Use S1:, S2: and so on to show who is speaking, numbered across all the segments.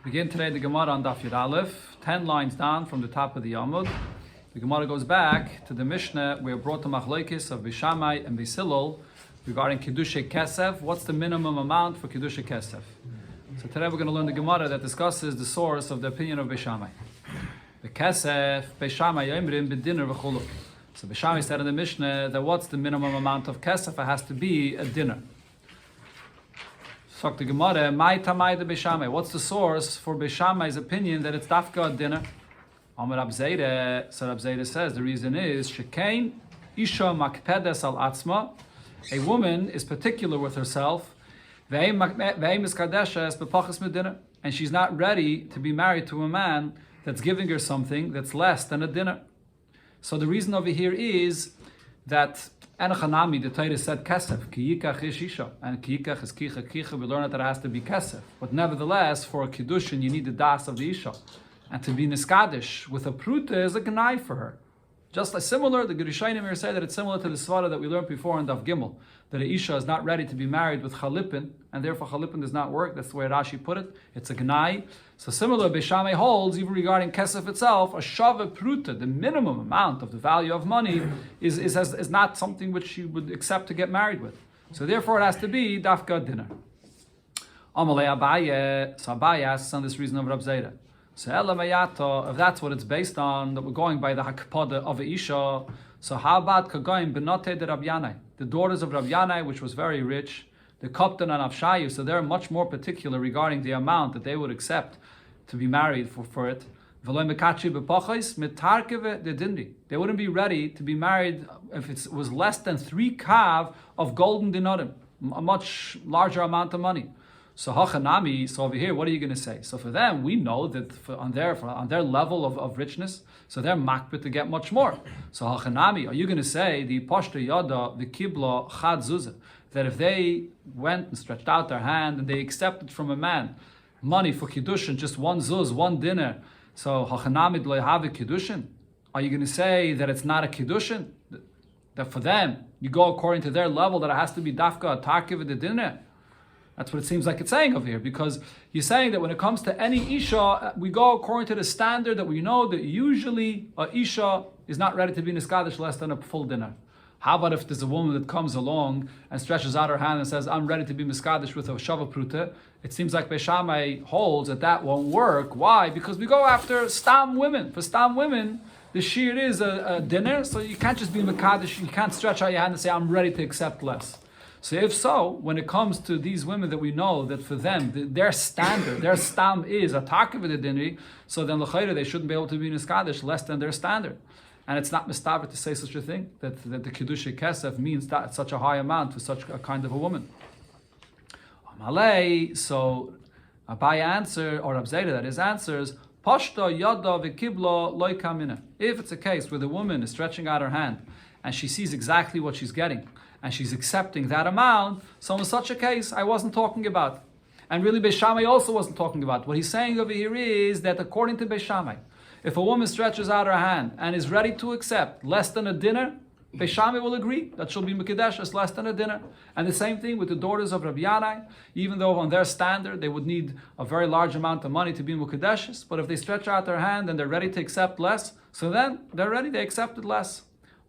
S1: Begin today the Gemara on Daf Yud Aleph, 10 lines down from the top of the Yamud. The Gemara goes back to the Mishnah where brought the Machlokes of Beishamai and Beisilol regarding Kidushin Kesef. What's the minimum amount for Kidushin Kesef? So today we're going to learn the Gemara that discusses the source of the opinion of Beishamai. The Kesef, Beishamai Yomrim B'dinner V'chulu. So Beishamai said in the Mishnah that what's the minimum amount of Kesef? It has to be a dinner. Talk to Gemara, what's the source for Beishamai's opinion that it's dafka dinner? Amar Rab Zeira, so Rab Zeira says the reason is Shekain Isha Makpedes al Atzma. A woman is particular with herself, and she's not ready to be married to a man that's giving her something that's less than a dinner. So the reason over here is that Enochanami, the Torah said kesef, ki yikach ish isha, and ki yikach is kicha kicha. We learn that it has to be kesef, but nevertheless, for a Kidushin, you need the das of the isha, and to be niskadish with a pruta is a gnai for her. Just like similar, the Kidushin here say that it's similar to the svara that we learned before in Daf Gimel, that a isha is not ready to be married with chalipin, and therefore chalipin does not work. That's the way Rashi put it. It's a gnai. So similar, Beishamai holds, even regarding kesef itself, a shava pruta, the minimum amount of the value of money, is not something which you would accept to get married with. So therefore it has to be dafka dinner. Amalei Abaye, so Abaye asks on this reason of Rab Zeira. So Elamayato, if that's what it's based on, that we're going by the hakpada of a isha, so how about Kagayim Benote de Rab Yanai, the daughters of Rab Yanai, which was very rich, the Kaptan and Avshayu, so they're much more particular regarding the amount that they would accept to be married for it. They wouldn't be ready to be married if it was less than 3 kav of golden dinarim, a much larger amount of money. So hachanami, so over here, what are you going to say? So for them, we know that on their level of richness, so they're makbet to get much more. So hachanami, are you going to say the pashta yada the kibla chad zuzah, that if they went and stretched out their hand and they accepted from a man money for Kidushin, just one zuz, one dinner, so hachanamid lo have a Kidushin? Are you going to say that it's not a Kidushin? That for them, you go according to their level, that it has to be dafka a tarkiv the dinner? That's what it seems like it's saying over here, because you're saying that when it comes to any isha, we go according to the standard that we know that usually a isha is not ready to be niskadish less than a full dinner. How about if there's a woman that comes along and stretches out her hand and says, I'm ready to be miskadish with a shava pruta? It seems like Beishamai holds that won't work. Why? Because we go after stam women. For stam women, the shear is a dinner, so you can't just be mikadish, you can't stretch out your hand and say, I'm ready to accept less. So if so, when it comes to these women that we know that for them, their standard, their stam is a takav dinner, so then l'chayra they shouldn't be able to be niskadish less than their standard. And it's not mistaber to say such a thing, that the Kidushin Kesef means that such a high amount to such a kind of a woman. Amalei, so Abaye answer, or Rab Zeira that is answers, Pashta yada v'kibla loy kamina. If it's a case where the woman is stretching out her hand and she sees exactly what she's getting and she's accepting that amount, so in such a case I wasn't talking about. And really Beishamai also wasn't talking about. What he's saying over here is that according to Beishamai, if a woman stretches out her hand and is ready to accept less than a dinner, Beishamai will agree that she'll be Mekadesh as less than a dinner. And the same thing with the daughters of Rabbi Yanai, even though on their standard they would need a very large amount of money to be Mekadesh, but if they stretch out their hand and they're ready to accept less, so then they're ready, they accepted less.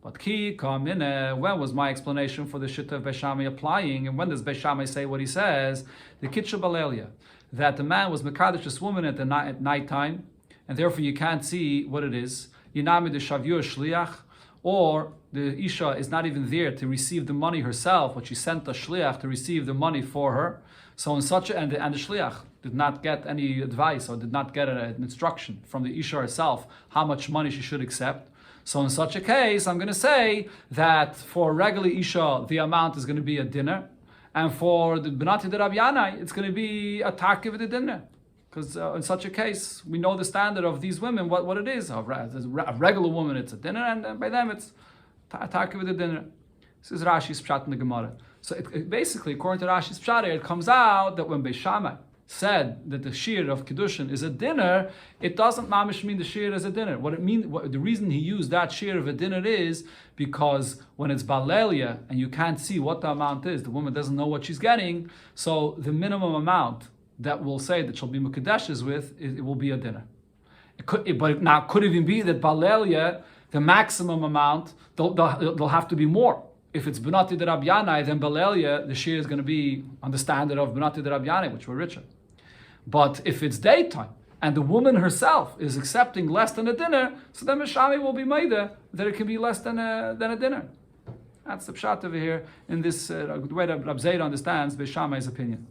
S1: But ki kamine, when was my explanation for the shitta of Beishamai applying, and when does Beishamai say what he says? The Kitcha Balelia, that the man was Mekadesh this woman at night time, and therefore you can't see what it is. Yinami the Shavur Shliach, or the Isha is not even there to receive the money herself, but she sent the Shliach to receive the money for her. So in such and the Shliach did not get any advice or did not get an instruction from the Isha herself how much money she should accept. So in such a case, I'm going to say that for regular Isha, the amount is going to be a dinner, and for the Benati de Rabbi Yanai, it's going to be a tarkiv of the dinner. Because in such a case, we know the standard of these women, what it is. A regular woman, it's a dinner, and by them, it's a tarkiv of the dinner. This is Rashi's pshat in the Gemara. So basically, according to Rashi's pshat, it comes out that when Beishamai said that the shear of Kidushin is a dinner, it doesn't mamish mean the shear is a dinner. The reason he used that shear of a dinner is because when it's balelia and you can't see what the amount is, the woman doesn't know what she's getting, so the minimum amount that will say that she'll be mukadeshes with, it will be a dinner. But could even be that Balelia, the maximum amount, they'll have to be more. If it's Benati de Rabbi Yanai, then Balelia, the shear is going to be on the standard of Benati de Rabbi Yanai, which were richer. But if it's daytime, and the woman herself is accepting less than a dinner, so then Mishami will be made that it can be less than a dinner. That's the pshat over here in this the way that Rab Zayda understands Beishamai's opinion.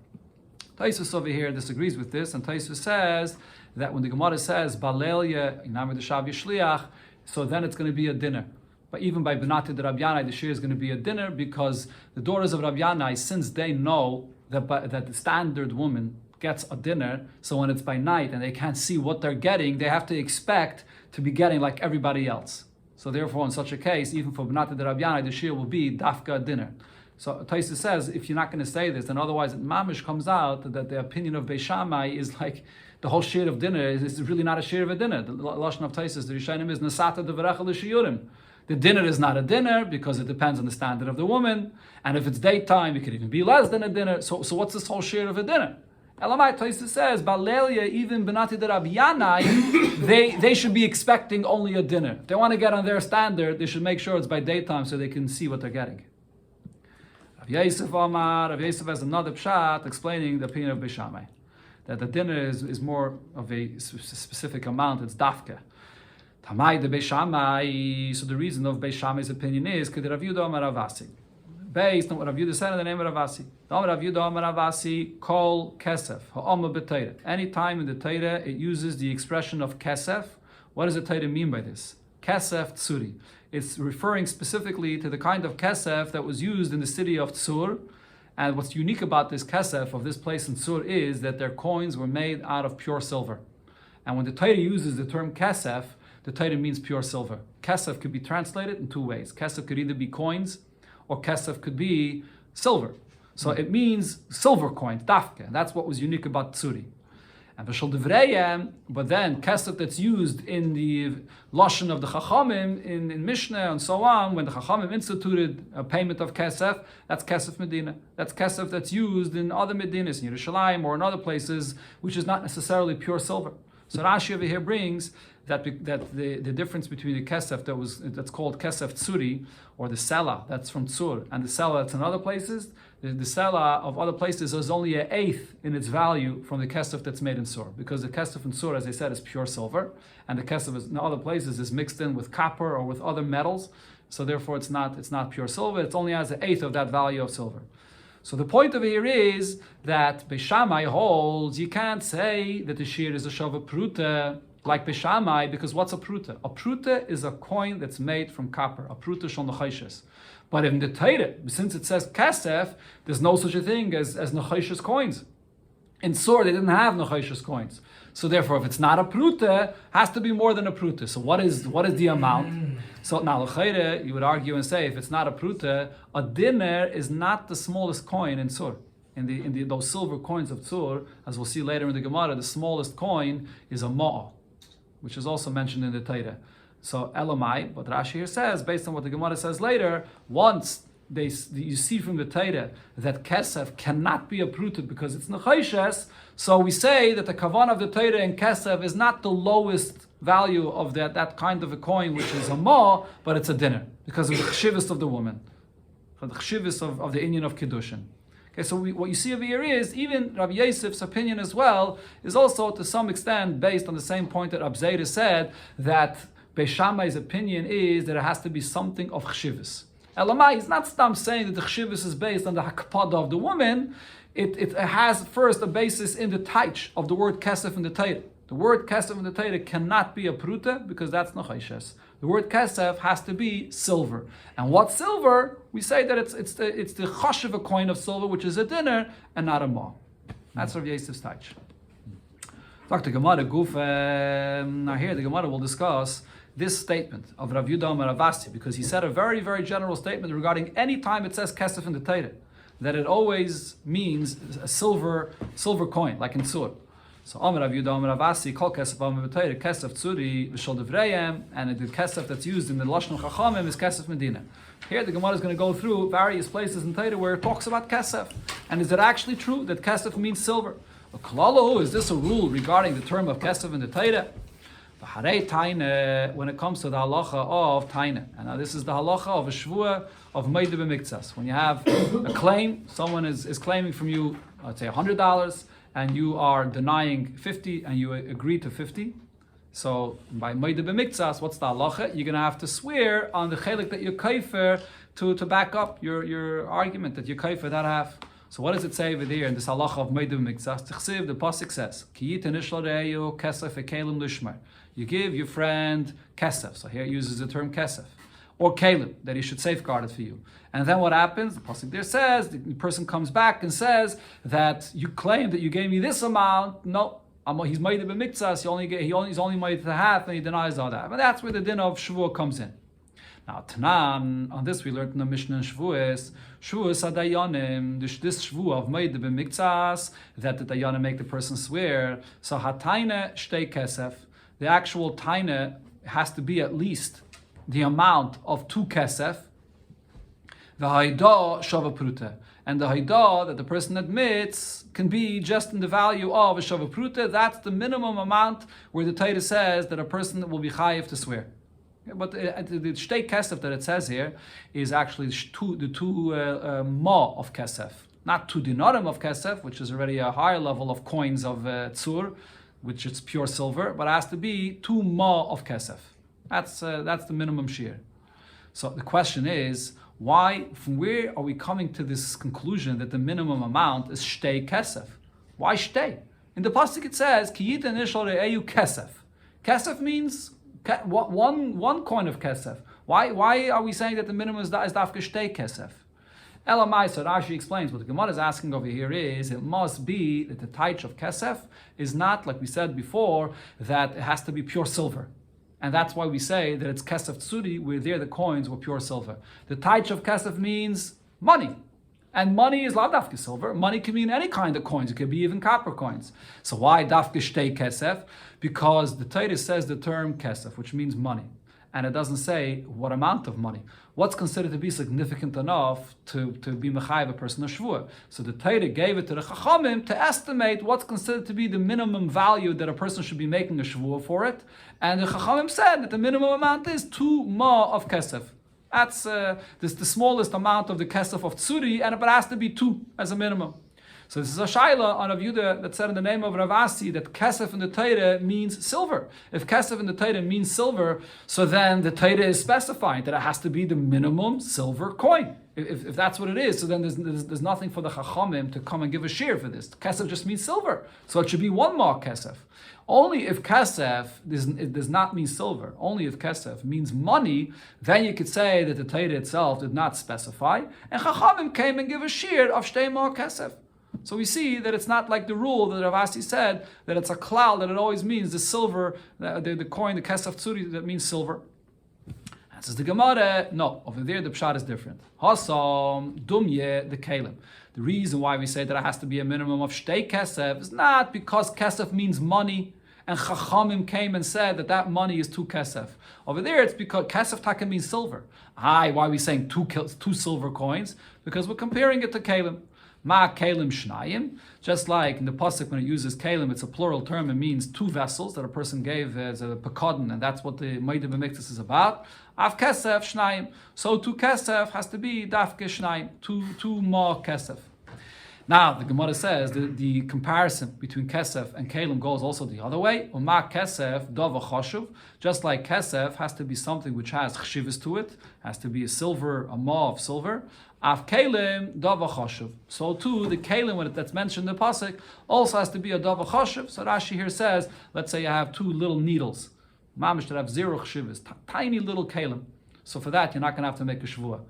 S1: Taisus over here disagrees with this, and Taisus says that when the Gemara says Balelia Inamid Shav Yishliach, so then it's going to be a dinner. But even by Benati de Rabbi Yanai, the shir is going to be a dinner because the daughters of Rabbi Yanai, since they know that the standard woman gets a dinner, so when it's by night and they can't see what they're getting, they have to expect to be getting like everybody else. So therefore, in such a case, even for Benati de Rabbi Yanai, the shir will be dafka dinner. So Taisa says, if you're not going to say this, then otherwise it mamish comes out that the opinion of Beis Shammai is like the whole shir of dinner is really not a shir of a dinner. The lashon of Taisa, the Rishonim is nasata devarecha l'shiyurim. The dinner is not a dinner because it depends on the standard of the woman, and if it's daytime, it could even be less than a dinner. So what's this whole shir of a dinner? Elamai Taisa says, Balelia, even Benati de Rabbi Yanai, they should be expecting only a dinner. If they want to get on their standard, they should make sure it's by daytime so they can see what they're getting. Rav Yosef has another pshat explaining the opinion of Beis Shammai, that the dinner is more of a specific amount, it's dafka. Tamai de Beis Shammai, so the reason of Beis Shammai's opinion is, K'de Rav Yehuda Amar Rav Asi. Based on what Rav Yehuda said in the name of Rav Asi. Rav Yehuda Amar Rav Asi, kol kesef, ha'oma b'teira. Any time in the Teira it uses the expression of kesef. What does the Teira mean by this? Kesef tsuri. It's referring specifically to the kind of kesef that was used in the city of Tzur. And what's unique about this kesef of this place in Tzur is that their coins were made out of pure silver. And when the Teira uses the term kesef, the Teira means pure silver. Kesef could be translated in two ways. Kesef could either be coins, or kesef could be silver. So it means silver coins, dafke. That's what was unique about Tzuri. And but then kesef that's used in the lashon of the Chachamim, in Mishnah and so on, when the Chachamim instituted a payment of kesef, that's kesef Medina. That's kesef that's used in other Medinas, in Yerushalayim or in other places, which is not necessarily pure silver. So Rashi over here brings that the difference between the kesef that's called kesef tsuri, or the sela that's from Tzur, and the sela that's in other places, the sela of other places is only an eighth in its value from the kesef that's made in Tzur, because the kesef in Tzur, as I said, is pure silver, and the kesef in other places is mixed in with copper or with other metals, so therefore it's not pure silver. It only has an eighth of that value of silver. So the point over here is that Beis Shammai holds you can't say that the shir is a shava pruta like Beis Shammai, because what's a pruta? A pruta is a coin that's made from copper. A pruta shel nechoshes. But in the Torah, since it says kesef, there's no such a thing as nechoshes coins. In Tzur, they didn't have nechoshes coins. So therefore, if it's not a pruta, it has to be more than a pruta. So what is the amount? So now, l'chayre, you would argue and say, if it's not a pruta, a dinar is not the smallest coin in Tzur. In those silver coins of Tzur, as we'll see later in the Gemara, the smallest coin is a ma'ah, which is also mentioned in the Torah. So Elamai, what Rashi here says, based on what the Gemara says later, once you see from the Torah that kesef cannot be uprooted because it's nechoshes, so we say that the kavan of the Torah in kesef is not the lowest value of that kind of a coin, which is a ma, but it's a dinner, because of the chshivus of the woman, for the chshivus of the inyan of Kidushin. Okay, so what you see over here is, even Rabbi Yosef's opinion as well is also to some extent based on the same point that Rab Zayda said, that Beis Shammai's opinion is that it has to be something of chshivus. Elamai is not stam saying that the chshivus is based on the hakpada of the woman. It has first a basis in the taich of the word kesef in the Torah. The word kesef in the Torah cannot be a pruta because that's nechoshes. The word kesef has to be silver. And what silver? We say that it's the chashiva coin of silver, which is a dinner and not a ma. That's Rav Yosef's taich. Dr. Gemara Guf. Now here the Gemara will discuss this statement of Rav Yehuda Amar Rav Asi, because he said a very, very general statement regarding any time it says kesef in the Torah, that it always means a silver coin, like in Tzur. So Amar Rav Yehuda Amar Rav Asi, kol kesef Amar b'Torah, kesef tzuri v'shol devrayim, and the kesef that's used in the lashon chachamim is kesef medina. Here the Gemara is going to go through various places in Torah where it talks about kesef, and is it actually true that kesef means silver? Is this a rule regarding the term of kesef in the Torah? When it comes to the halacha of taina, and now this is the halacha of a shvua of meida b'miktsas. When you have a claim, someone is claiming from you, let's say $100, and you are denying 50, and you agree to 50. So by meida b'miktsas, what's the halacha? You're going to have to swear on the chelik that you're kaifer to back up your argument that you're kaifer that half. So what does it say over there in this halacha of meida b'miktsas? Tichsiv, the pasuk says, Ki yiten ishlo re'eyu kesef ekelim lishmar. You give your friend kesef. So here it uses the term kesef. Or kelim, that he should safeguard it for you. And then what happens? The pasuk there says, the person comes back and says that you claim that you gave me this amount. No, he's meida b'miktsas, he's only meida to half, and he denies all that. But that's where the din of Shavuot comes in. Now, Tanan, on this we learned in the Mishnah in Shavuos Adayanim, this Shavuot of meida b'miktsas, that the Dayanim make the person swear. So hataina shtei kesef. The actual taina has to be at least the amount of 2 kesef. The haidah shava pruta. And the haidah that the person admits can be just in the value of a shava pruta. That's the minimum amount where the Torah says that a person will be chayiv to swear. But the shtei kesef that it says here is actually the two ma of kesef. Not 2 dinarim of kesef, which is already a higher level of coins of tzur, which is pure silver, but it has to be 2 ma of kesef. That's the minimum shear. So the question is, from where are we coming to this conclusion that the minimum amount is shtei kesef? Why shtei? In the pasuk it says, Ki yiten ishol re'eyu kesef. Kesef means one coin of kesef. Why are we saying that the minimum is dafka shtei kesef? Elamai, so Rashi explains, what the Gemara is asking over here is, it must be that the taich of kesef is not, like we said before, that it has to be pure silver. And that's why we say that it's kesef tsuri, where there the coins were pure silver. The taich of kesef means money. And money is la dafka silver. Money can mean any kind of coins. It could be even copper coins. So why dafka shtei kesef? Because the Torah says the term kesef, which means money. And it doesn't say what amount of money. What's considered to be significant enough to be mechayiv a person a shvua. So the Torah gave it to the Chachamim to estimate what's considered to be the minimum value that a person should be making a shvua for it. And the Chachamim said that the minimum amount is 2 ma of kesef. That's the smallest amount of the kesef of tsuri, and it has to be 2 as a minimum. So this is a shaila on a Yehuda that said in the name of Rav Asi that kesef in the Torah means silver. If kesef in the Torah means silver, so then the Torah is specifying that it has to be the minimum silver coin. If that's what it is, so then there's nothing for the Chachamim to come and give a share for this. Kesef just means silver, so it should be 1 ma kesef. Only if kesef it does not mean silver, only if kesef means money, then you could say that the Torah itself did not specify, and Chachamim came and give a share of shtei ma kesef. So we see that it's not like the rule that Rav Asi said, that it's a klal, that it always means the silver, the coin, the kesef tsuri, that means silver. And says the Gemara, no, over there the pshat is different. Hasam, dumye, the kalim. The reason why we say that it has to be a minimum of shtei kesef is not because kesef means money, and Chachamim came and said that money is 2 kesef. Over there it's because kesef taka means silver. Why are we saying 2 silver coins? Because we're comparing it to kalim. Ma kelim shnayim, just like in the pasuk when it uses kelim, it's a plural term. It means 2 vessels that a person gave as a pekadon, and that's what the meida b'miktsas is about. Av kesef shnayim, so 2 kesef has to be dafke shnayim, 2 ma kesef. Now the Gemara says the comparison between kesef and kelim goes also the other way. Uma kesef dava chashuv, just like kesef has to be something which has chshivas to it, has to be a ma of silver. Af kelim dava chashuv. So too the kelim that's mentioned in the pasuk also has to be a dava chashuv. So Rashi here says, let's say you have 2 little needles, mamish that have 0 chshivas, tiny little kelim. So for that you're not going to have to make a shvua.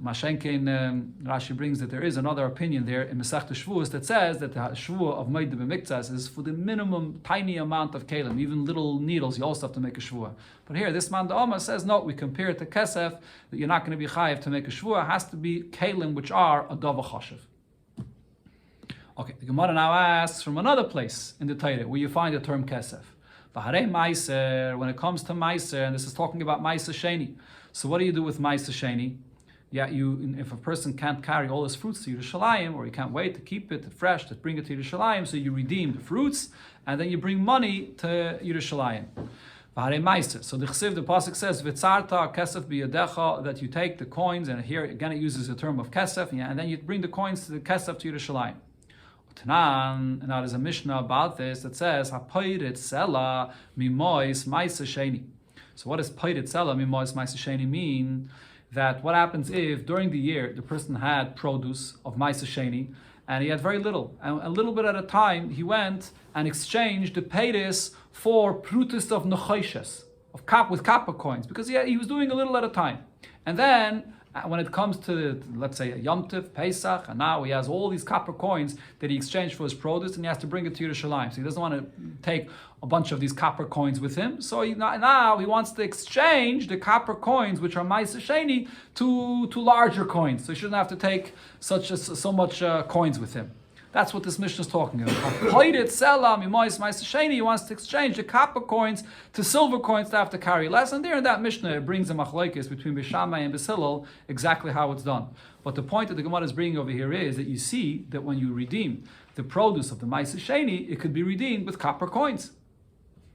S1: Mashenkin, Rashi brings that there is another opinion there in Masechta Shavuos that says that the shvua of meida b'miktsas is for the minimum tiny amount of kelim, even little needles. You also have to make a shvua. But here, this man Da'ama says no. We compare it to kesef that you're not going to be chayiv to make a shvua. It has to be kelim which are a dava chashiv. Okay, the Gemara now asks from another place in the Torah where you find the term kesef. V'harei meiser, when it comes to meiser, and this is talking about meiser sheni. So what do you do with meiser sheni? yeah, if a person can't carry all his fruits to Yerushalayim, or he can't wait to keep it fresh, to bring it to Yerushalayim, so you redeem the fruits, and then you bring money to Yerushalayim. So the Chsiv, the Pasuk says, V'tzarta kesef biyadecha, that you take the coins, and here again it uses the term of kesef, and then you bring the coins to the kesef to Yerushalayim. And now there's a Mishnah about this that says, Hapoirit sela mimois maisa sheni. So what does Poirit sela mimois maisa sheni mean? That what happens if during the year the person had produce of maisa sheni, and he had very little, and a little bit at a time he went and exchanged the peiris for prutis of nechoshes, with copper coins, because he was doing a little at a time. And then when it comes to, let's say, Yom Tov, Pesach, and now he has all these copper coins that he exchanged for his produce, and he has to bring it to Yerushalayim. So he doesn't want to take a bunch of these copper coins with him. So now he wants to exchange the copper coins, which are Ma'aseh Sheni, to larger coins. So he shouldn't have to take so much coins with him. That's what this Mishnah is talking about. He wants to exchange the copper coins to silver coins to have to carry less. And there in that Mishnah, it brings a machlokes between Beis Shammai and Beis Hillel, exactly how it's done. But the point that the Gemara is bringing over here is that you see that when you redeem the produce of the Ma'aseh Sheni, it could be redeemed with copper coins.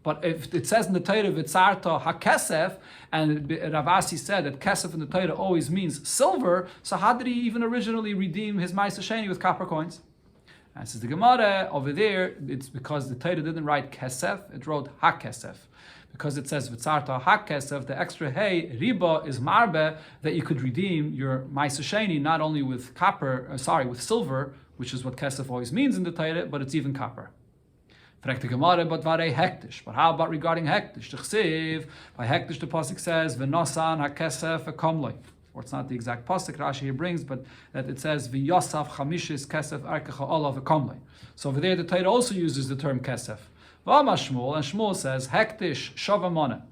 S1: But if it says in the Torah, V'tzarta hakesef, and Rav Asi said that kesef in the Torah always means silver, so how did he even originally redeem his Ma'aseh Sheni with copper coins? And says the Gemara over there, it's because the Torah didn't write kesef, it wrote hakesef. Because it says v'tzarta hakesef, the extra hey, riba is marbe, that you could redeem your Ma'aseh Sheni not only with with silver, which is what kesef always means in the Torah, but it's even copper. Fragt the Gemara, but vare hektish. But how about regarding hektish? The Chsiv, by hektish the pasuk says v'nosan hakesef akomloi. Or it's not the exact pasuk Rashi here brings, but that it says v'yosaf chamishis kesef arkecha olav v'komlei. So over there the Torah also uses the term kesef. V'ama Shmuel, and Shmuel says hektish shava moneh.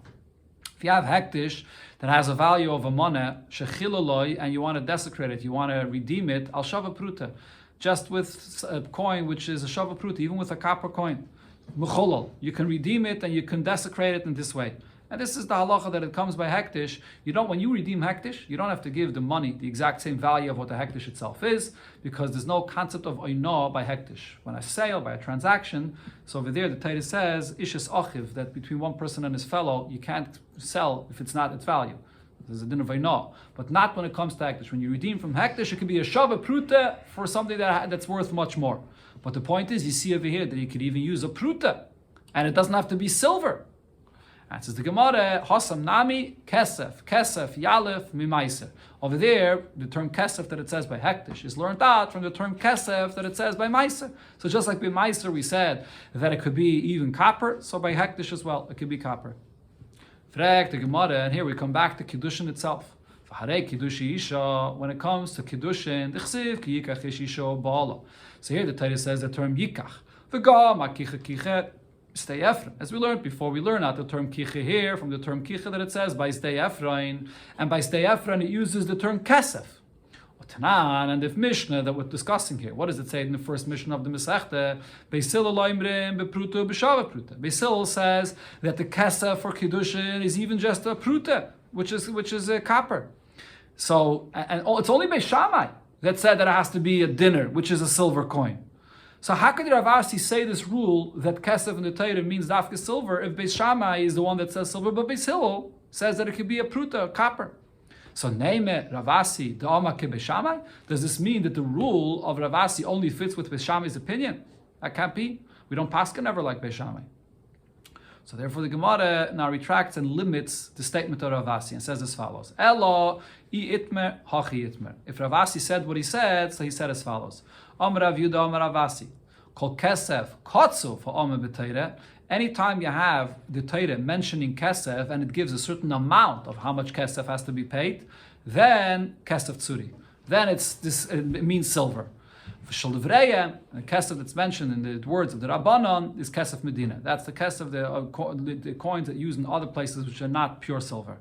S1: If you have hektish that has a value of a moneh shechiloloi, and you want to desecrate it, you want to redeem it, al shava pruta, just with a coin which is a shava pruta, even with a copper coin, mecholol, you can redeem it and you can desecrate it in this way. And this is the halacha that it comes by hektish. When you redeem hektish, you don't have to give the money the exact same value of what the hektish itself is, because there's no concept of oinah by hektish. When a sale, by a transaction, so over there the Torah says, ishes achiv, that between one person and his fellow, you can't sell if it's not its value. There's a din of oinah. But not when it comes to hektish. When you redeem from hektish, it could be a shava pruta for something that's worth much more. But the point is, you see over here that you could even use a pruta, and it doesn't have to be silver. And says the Gemara, Hasam Nami, Kesef, Yalef, Mimaiser. Over there, the term Kesef that it says by Hektish is learned out from the term Kesef that it says by Maiser. So just like by Maiser we said that it could be even copper, so by Hektish as well, it could be copper. Frag the Gemara, and here we come back to Kidushin itself. When it comes to Kidushin, the Chsiv, Ki Yikach Ish Isha Ba'ala. So here the Torah says the term Yikach. V'gam, Akicha Kichet, Stay Ephraim. As we learned before, we learn out the term kicha here from the term kicha that it says by Stay Ephraim, and by Stay Ephraim it uses the term kesef. Tanan, and the Mishnah that we're discussing here, what does it say in the first Mishnah of the Masechta? Beis Hillel loimrim bepruta b'shava pruta. Beis Hillel says that the kesef for Kidushin is even just a pruta, which is a copper. So, it's only Beis Shammai that said that it has to be a dinner, which is a silver coin. So how could Rav Asi say this rule that kesef in the Torah means dafka silver if Beis Shammai is the one that says silver, but Beis Hillel says that it could be a pruta, a copper? So Neime Rav Asi da'ama ke Beis Shammai? Does this mean that the rule of Rav Asi only fits with Beis Shammai's opinion? That can't be. We don't paskin ever like Beis Shammai. So therefore the Gemara now retracts and limits the statement of Rav Asi and says as follows. Elo I itmer hachi itmer. If Rav Asi said what he said, so he said as follows. Amar Rav Yuda Amar Rav Asi. Kol kesef kotzu for Omer b'Torah. Anytime you have the Torah mentioning kesef and it gives a certain amount of how much kesef has to be paid, then kesef tzuri. Then it means silver. The kesef that's mentioned in the words of the Rabbanon is kesef Medina. That's the kesef, the coins that used in other places which are not pure silver.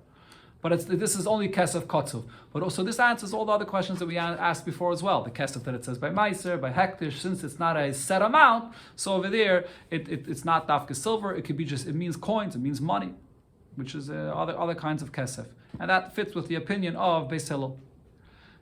S1: But this is only kesef kotzuv. But also this answers all the other questions that we asked before as well. The kesef that it says by meiser, by hektish, since it's not a set amount, so over there it's not dafka silver. It could be it means coins, it means money, which is other kinds of kesef, and that fits with the opinion of Beis Hillel.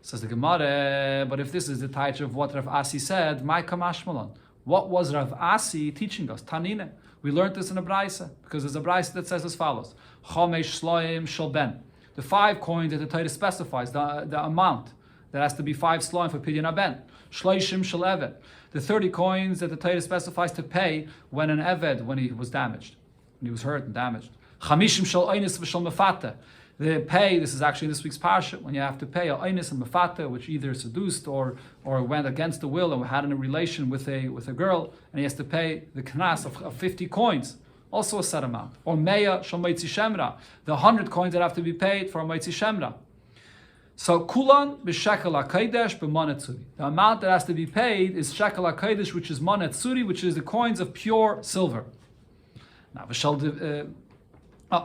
S1: Says the Gemara, but if this is the type of what Rav Asi said, my kamashmalon. What was Rav Asi teaching us? Tanina. We learned this in a Braisa, because there's a Braisa that says as follows: Chomesh Shloim Shel Ben. The 5 coins that the Torah specifies, the amount that has to be 5 Shloim for Pidyon Ben. Shloishim Shel Eved. The 30 coins that the Torah specifies to pay when an Eved, when he was damaged, when he was hurt and damaged. Chamishim Shel Einis V'Shel Mefata. The pay, this is actually this week's parsha, when you have to pay a Einis and Mefata, which either seduced or went against the will and had a relation with a girl, and he has to pay the knas of 50 coins, also a set amount. Or Meya Shel Moitzi Shemra, the 100 coins that have to be paid for a Moitzi Shemra. So Kulan b'shekel hakodesh b'monet tzuri. The amount that has to be paid is shekel hakodesh, which is monet tzuri, which is the coins of pure silver. Now,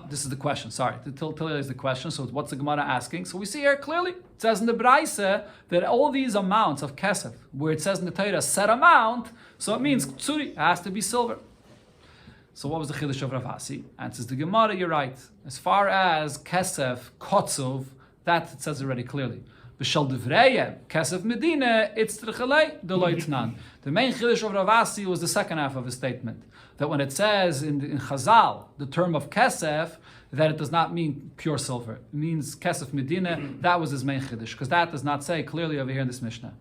S1: this is the question. Sorry, till is the question. So what's the Gemara asking? So we see here clearly it says in the Braisa that all these amounts of kesef, where it says in the Torah set amount, so it means tzuri, it has to be silver. So what was the chiddush of Rav Asi? Answers the Gemara, you're right. As far as kesef kotzuv, that it says already clearly. B'shel divrei kesef medina it's t'rechalei deloitnan. The main chiddush of Rav Asi was the second half of his statement, that when it says in Chazal the term of kesef, that it does not mean pure silver. It means kesef medina. That was his main chiddush, because that does not say clearly over here in this Mishnah.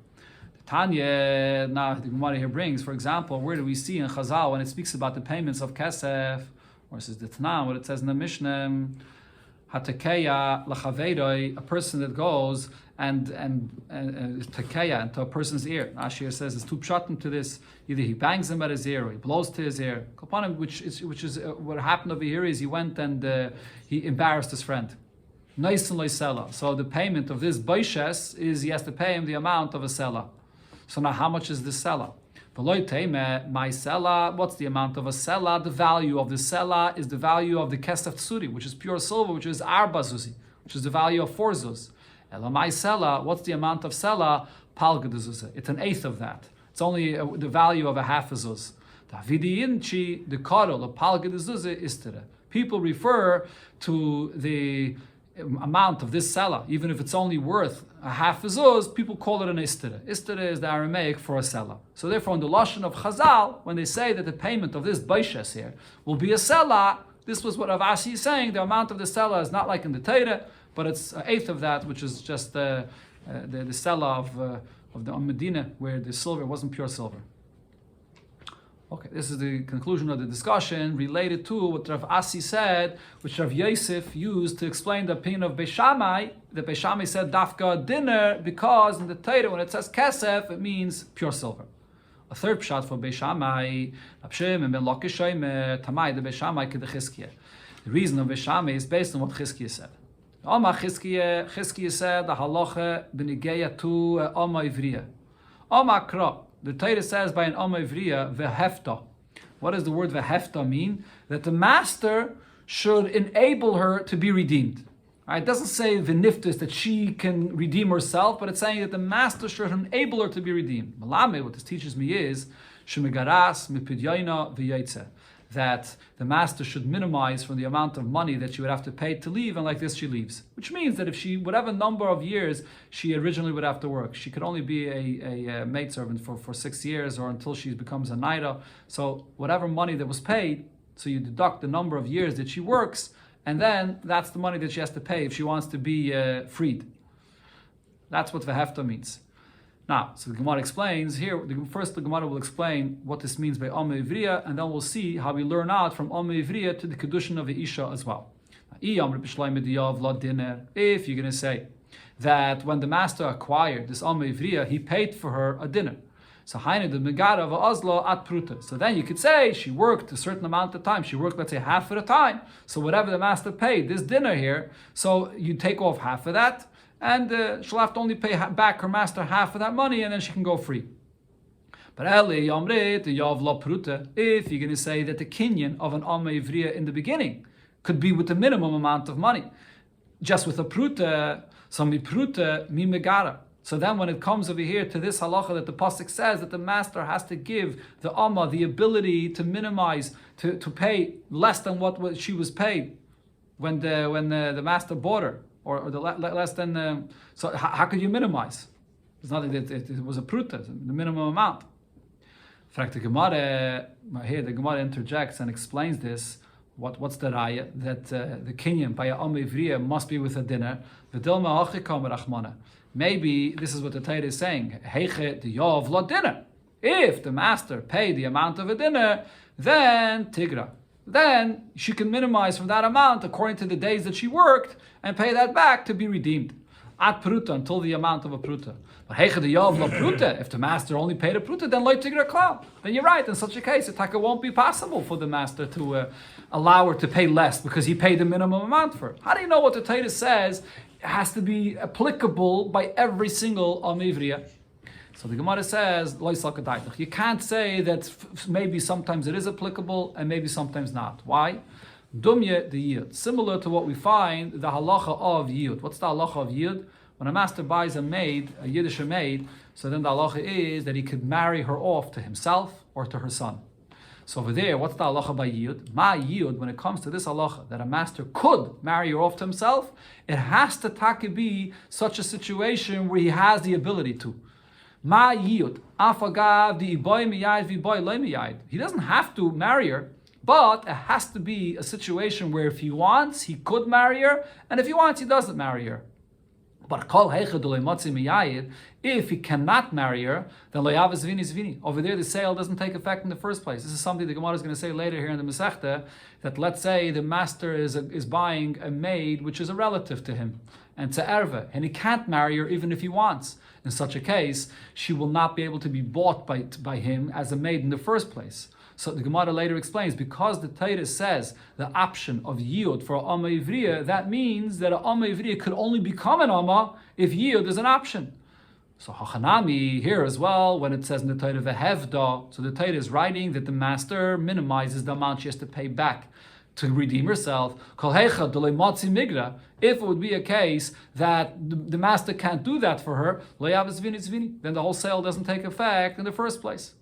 S1: Tanya, now the Gemara here brings, for example, where do we see in Chazal when it speaks about the payments of kesef, or it says the Tanan, what it says in the Mishnah, Hatekeya lachaveiroi, a person that goes and tekeya into a person's ear. Ashir says there's 2 pshatim to this. Either he bangs him at his ear, or he blows to his ear. Which is what happened over here is he went and he embarrassed his friend. Nice and loisela. So the payment of this boishes is he has to pay him the amount of a sela. So now how much is this sela? My sela, what's the amount of a sela? The value of the sela is the value of the kesef tsuri, which is pure silver, which is arba zuzi, which is the value of 4 zuz. Ela my sela, what's the amount of sela? Palga de zuz. It's an eighth of that. It's only the value of a half a zuz. Davidi inchi, the karo, the palga de zuz is tere. People refer to the amount of this sela, even if it's only worth a half a zuz, people call it an istere. Istere is the Aramaic for a sela. So therefore, in the lashon of Chazal, when they say that the payment of this baishes here will be a sela, this was what Rav Asi is saying. The amount of the sela is not like in the Torah, but it's an eighth of that, which is just the sela of the Medina, where the silver wasn't pure silver. Okay, this is the conclusion of the discussion related to what Rav Asi said, which Rav Yosef used to explain the opinion of Beis Shammai. The Beis Shammai said dafka dinner because in the Torah when it says kesef it means pure silver. A third pshat for Beis Shammai, Abshim ben Lokishoim Tamai the Beis Shammai kedechizkiah. The reason of Beis Shammai is based on what Chizkiah said. Oma Chizkiah said the halacha benigeya to Oma Ivriya. Oma Kra. The Torah says by an Amma Ivriya, vehefta. What does the word vehefta mean? That the master should enable her to be redeemed. It doesn't say v'niftis, that she can redeem herself, but it's saying that the master should enable her to be redeemed. Malame, what this teaches me is, shemigaras mipidyaina v'yaitze. That the master should minimize from the amount of money that she would have to pay to leave, and like this she leaves. Which means that if she, whatever number of years she originally would have to work, she could only be a maidservant for 6 years or until she becomes a naira. So whatever money that was paid, so you deduct the number of years that she works, and then that's the money that she has to pay if she wants to be freed. That's what vehefta means. Now, so the Gemara explains here, first the Gemara will explain what this means by Amma Ivriya, and then we'll see how we learn out from Amma Ivriya to the Kidushin of the Isha as well. If you're going to say that when the master acquired this Amma Ivriya, he paid for her a dinner. So then you could say she worked a certain amount of time. She worked, let's say, half of the time. So whatever the master paid, this dinner here, so you take off half of that, and she'll have to only pay back her master half of that money, and then she can go free. But if you're going to say that the kinyan of an Amma Ivriya in the beginning could be with the minimum amount of money, just with a pruta, so mi pruta, mi megara. So then when it comes over here to this halacha that the pasuk says that the master has to give the Amma the ability to minimize, to pay less than what she was paid when the master bought her, or less than. So how could you minimize? It's not that it was a pruta, the minimum amount. In fact, the Gemara interjects and explains this. What's the raya that the kinyan by a must be with a dinner? Maybe this is what the Torah is saying. Heiche the yov la dinner. If the master paid the amount of a dinner, then tigra. Then she can minimize from that amount according to the days that she worked and pay that back to be redeemed. At pruta, until the amount of a pruta. But heiche the yov la pruta. If the master only paid a pruta, then loy tigra klal. Then you're right. In such a case, it won't be possible for the master to allow her to pay less because he paid the minimum amount for it. How do you know what the Torah says? It has to be applicable by every single Amivriya. So the Gemara says, you can't say that maybe sometimes it is applicable and maybe sometimes not. Why? Dumya the yid. Similar to what we find, the halacha of yid. What's the halacha of yid? When a master buys a maid, a Yiddish maid, so then the halacha is that he could marry her off to himself or to her son. So over there, what's the halacha by yid? Ma yid, when it comes to this halacha, that a master could marry her off to himself, it has to be such a situation where he has the ability to. Ma yid, afagav di iboy miyad viboy loy miyad. He doesn't have to marry her, but it has to be a situation where if he wants, he could marry her, and if he wants, he doesn't marry her. But if he cannot marry her, then over there the sale doesn't take effect in the first place. This is something the Gemara is going to say later here in the Masechta, that let's say the master is buying a maid which is a relative to him, and to erva, and he can't marry her even if he wants. In such a case, she will not be able to be bought by him as a maid in the first place. So the Gemara later explains, because the Torah says the option of yid for Amma Ivriya, that means that an Amma Ivriya could only become an Amma if yid is an option. So Hachanami here as well, when it says in the Torah vehevda, so the Torah is writing that the master minimizes the amount she has to pay back to redeem herself. If it would be a case that the master can't do that for her, then the whole sale doesn't take effect in the first place.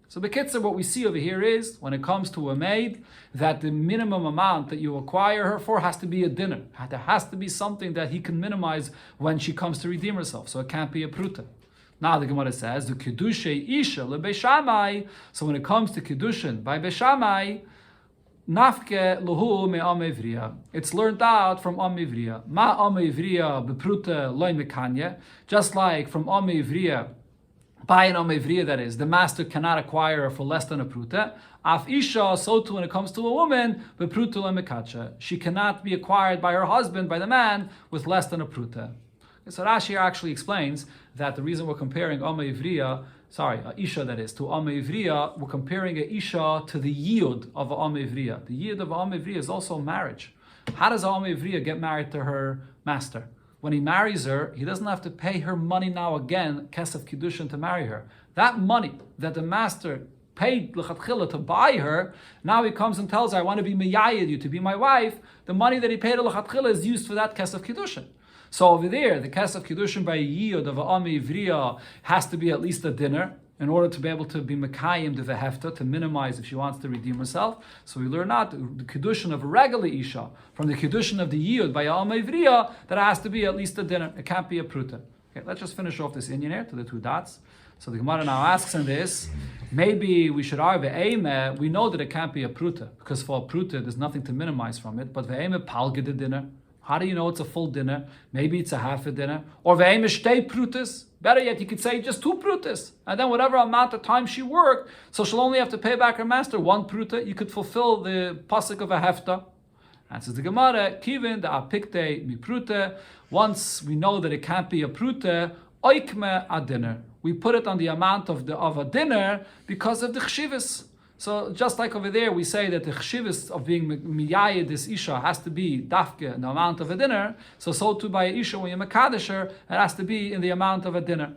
S1: So B'kitzur, what we see over here is, when it comes to a maid, that the minimum amount that you acquire her for has to be a dinner. There has to be something that he can minimize when she comes to redeem herself. So it can't be a pruta. Now the Gemara says, the Kidushin isha lebeishamai. So when it comes to Kidushin by Beishamai, nafke luhu me amevriya. It's learned out from amevriya. Ma amevriya bepruta loy mekanya. Just like from amevriya, by an amevriya, that is, the master cannot acquire her for less than a pruta. Af isha, so too when it comes to a woman, bepruta loy mekacha. She cannot be acquired by her husband, by the man, with less than a pruta. So Rashi actually explains that the reason we're comparing Isha that is, to Amma Ivriya, we're comparing a Isha to the yid of Amma Ivriya. The yid of Amma Ivriya is also marriage. How does Amma Ivriya get married to her master? When he marries her, he doesn't have to pay her money now again, kesef Kidushin, to marry her. That money that the master paid l'chatchila to buy her, now he comes and tells her, I want to be miyayid you, to be my wife. The money that he paid l'chatchila is used for that kesef Kidushin. So over there, the kesef Kidushin by a yid of Amma Ivriya has to be at least a dinner in order to be able to be mekayim the vehefta, to minimize if she wants to redeem herself. So we learn out the Kidushin of a regular Isha from the Kidushin of the yid by Amma Ivriya, that it has to be at least a dinner. It can't be a pruta. Okay, let's just finish off this inyan here to the two dots. So the Gemara now asks in this, maybe we should argue ve'eme, we know that it can't be a pruta, because for a pruta there's nothing to minimize from it, but ve'eme palge the dinner. How do you know it's a full dinner? Maybe it's a half a dinner. Or ve'eme shtei prutas. Better yet, you could say just 2 prutas. And then whatever amount of time she worked, so she'll only have to pay back her master 1 pruta. You could fulfill the pasuk of a hefta. Answers the Gemara, kivin the apikte mi pruta. Once we know that it can't be a pruta, oikme a dinner. We put it on the amount of a dinner because of the chshivas. So just like over there, we say that the chshivas of being miyayid this isha has to be dafke in the amount of a dinner. So too by isha when you're mekadesher, it has to be in the amount of a dinner.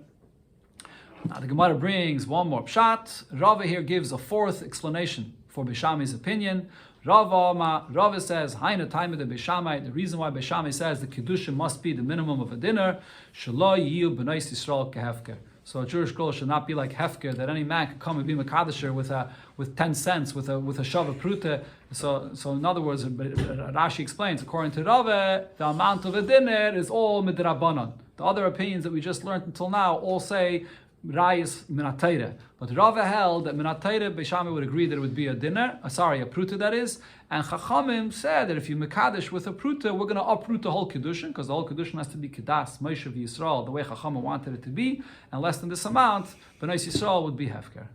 S1: Now the Gemara brings one more pshat. Rava here gives a 4th explanation for Beishami's opinion. Rava says, Haina time of the Beishamai, the reason why Beishamai says the Kidushin must be the minimum of a dinner, Shelo Yil B'nais Yisrael Kehefker. So a Jewish girl should not be like Hefker, that any man could come and be Makadisher with 10 cents, with a shav of pruta. So in other words, Rashi explains, according to Rava, the amount of a dinner is all midrabanan. The other opinions that we just learned until now all say Rayis Minatayre. But Rava held that Minatayre, Beishami would agree that it would be a dinner, a pruta that is, and Chachamim said that if you Mekadesh with a pruta, we're going to uproot the whole Kidushin, because the whole Kidushin has to be Kedas, Moshe Yisrael, the way Chachamim wanted it to be, and less than this amount, B'nai Yisrael would be Hefker.